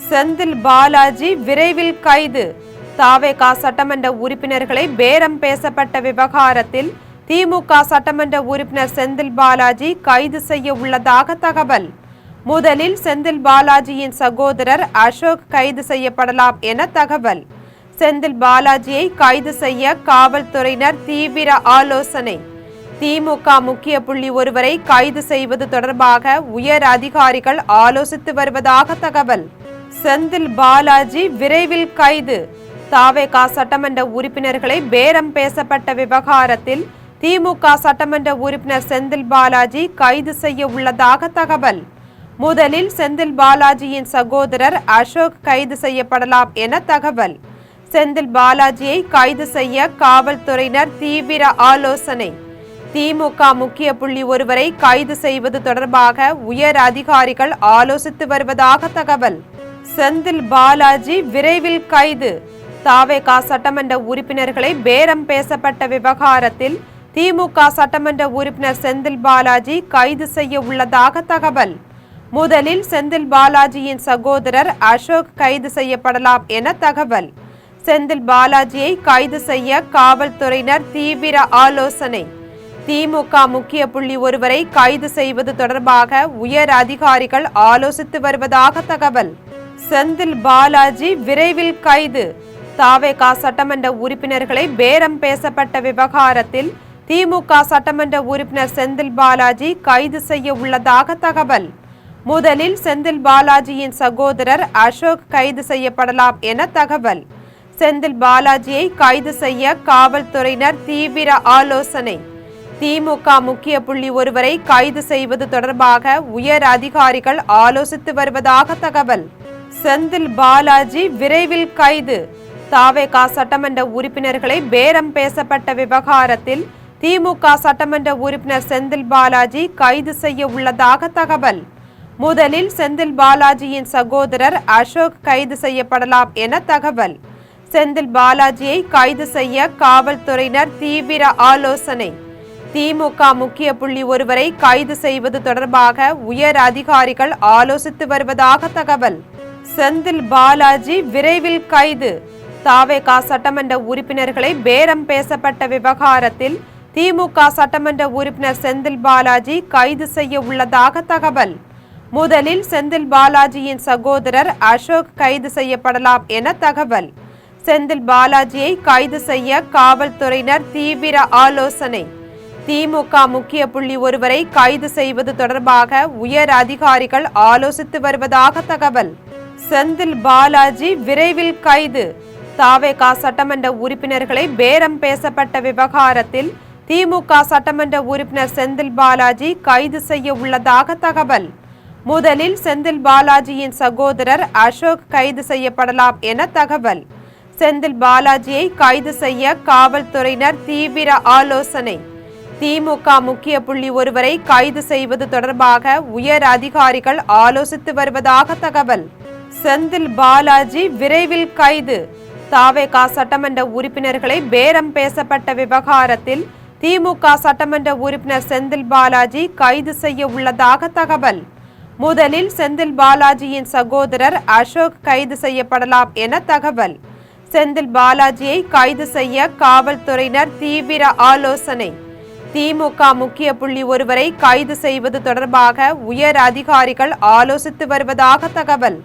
செந்தில் பாலாஜி விரைவில் கைது. தாவேகா சட்டமன்ற உறுப்பினர்களை பேரம் பேசப்பட்ட விவகாரத்தில் திமுக சட்டமன்ற உறுப்பினர் செந்தில் பாலாஜி கைது செய்ய உள்ளதாக தகவல். முதலில் செந்தில் பாலாஜியின் சகோதரர் அசோக் கைது செய்யப்படலாம் என தகவல். செந்தில் பாலாஜியை கைது செய்ய காவல்துறையினர் தீவிர ஆலோசனை. திமுக முக்கிய புள்ளி ஒருவரை கைது செய்வது தொடர்பாக உயர் அதிகாரிகள் ஆலோசித்து வருவதாக தகவல். செந்தில் பாலாஜி விரைவில் கைது. தாவேகா சட்டமன்ற உறுப்பினர்களை பேரம் பேசப்பட்ட விவகாரத்தில் திமுக சட்டமன்ற உறுப்பினர் செந்தில் பாலாஜி கைது செய்ய உள்ளதாக தகவல். முதலில் செந்தில் பாலாஜியின் சகோதரர் அசோக் கைது செய்யப்படலாம் என தகவல். செந்தில் பாலாஜியை கைது செய்ய காவல்துறையினர் தீவிர ஆலோசனை. திமுக முக்கிய புள்ளி ஒருவரை கைது செய்வது தொடர்பாக உயர் அதிகாரிகள் ஆலோசித்து வருவதாக தகவல். செந்தில் பாலாஜி விரைவில் கைது. தாவேகா சட்டமன்ற உறுப்பினர்களை பேரம் பேசப்பட்ட விவகாரத்தில் திமுக சட்டமன்ற உறுப்பினர் செந்தில் பாலாஜி கைது செய்ய உள்ளதாக தகவல். முதலில் செந்தில் பாலாஜியின் சகோதரர் அசோக் கைது செய்யப்படலாம் என தகவல். செந்தில் பாலாஜியை கைது செய்ய காவல்துறையினர் தீவிர ஆலோசனை. திமுக முக்கிய புள்ளி ஒருவரை கைது செய்வது தொடர்பாக உயர் அதிகாரிகள் ஆலோசித்து வருவதாக தகவல். செந்தில் பாலாஜி விரைவில் கைது. தாவேகா சட்டமன்ற உறுப்பினர்களை பேரம் பேசப்பட்ட விவகாரத்தில் திமுக சட்டமன்ற உறுப்பினர் செந்தில் பாலாஜி கைது செய்ய உள்ளதாக தகவல். முதலில் செந்தில் பாலாஜியின் சகோதரர் அசோக் கைது செய்யப்படலாம் என தகவல். செந்தில் பாலாஜியை கைது செய்ய காவல்துறையினர் தீவிர ஆலோசனை. திமுக முக்கிய புள்ளி ஒருவரை கைது செய்வது தொடர்பாக உயர் அதிகாரிகள் ஆலோசித்து வருவதாக தகவல். செந்தில் பாலாஜி விரைவில் கைது. தாவேகா சட்டமன்ற உறுப்பினர்களை பேரம் பேசப்பட்ட விவகாரத்தில் திமுக சட்டமன்ற உறுப்பினர் செந்தில் பாலாஜி கைது செய்ய உள்ளதாக தகவல். முதலில் செந்தில் பாலாஜியின் சகோதரர் அசோக் கைது செய்யப்படலாம் என தகவல். செந்தில் பாலாஜியை கைது செய்ய காவல்துறையினர் தீவிர ஆலோசனை. திமுக முக்கிய புள்ளி ஒருவரை கைது செய்வது தொடர்பாக உயர் அதிகாரிகள் ஆலோசித்து வருவதாக தகவல். செந்தில் பாலாஜி விரைவில் கைது. தாவேகா சட்டமன்ற உறுப்பினர்களை பேரம் பேசப்பட்ட விவகாரத்தில் திமுக சட்டமன்ற உறுப்பினர் செந்தில் பாலாஜி கைது செய்ய உள்ளதாக தகவல். முதலில் செந்தில் பாலாஜியின் சகோதரர் அசோக் கைது செய்யப்படலாம் என தகவல். செந்தில் பாலாஜியை கைது செய்ய காவல்துறையினர் தீவிர ஆலோசனை. திமுக முக்கிய புள்ளி ஒருவரை கைது செய்வது தொடர்பாக உயர் அதிகாரிகள் ஆலோசித்து வருவதாக தகவல். செந்தில் பாலாஜி விரைவில் கைது. தாவேகா சட்டமன்ற உறுப்பினர்களை பேரம் பேசப்பட்ட விவகாரத்தில் திமுக சட்டமன்ற உறுப்பினர் செந்தில் பாலாஜி கைது செய்ய உள்ளதாக தகவல். முதலில் செந்தில் பாலாஜியின் சகோதரர் அசோக் கைது செய்யப்படலாம் என தகவல். செந்தில் பாலாஜியை கைது செய்ய காவல்துறையினர் தீவிர ஆலோசனை. திமுக முக்கிய புள்ளி ஒருவரை கைது செய்வது தொடர்பாக உயர் அதிகாரிகள் ஆலோசித்து வருவதாக தகவல். செந்தில் பாலாஜி விரைவில் கைது. தாவேகா சட்டமன்ற உறுப்பினர்களை பேரம் பேசப்பட்ட விவகாரத்தில் திமுக சட்டமன்ற உறுப்பினர் செந்தில் பாலாஜி கைது செய்ய உள்ளதாக தகவல். முதலில் செந்தில் பாலாஜியின் சகோதரர் அசோக் கைது செய்யப்படலாம் என தகவல். செந்தில் பாலாஜியை கைது செய்ய காவல்துறையினர் தீவிர ஆலோசனை. திமுக முக்கிய புள்ளி ஒருவரை கைது செய்வது தொடர்பாக உயர் அதிகாரிகள் ஆலோசித்து வருவதாக தகவல்.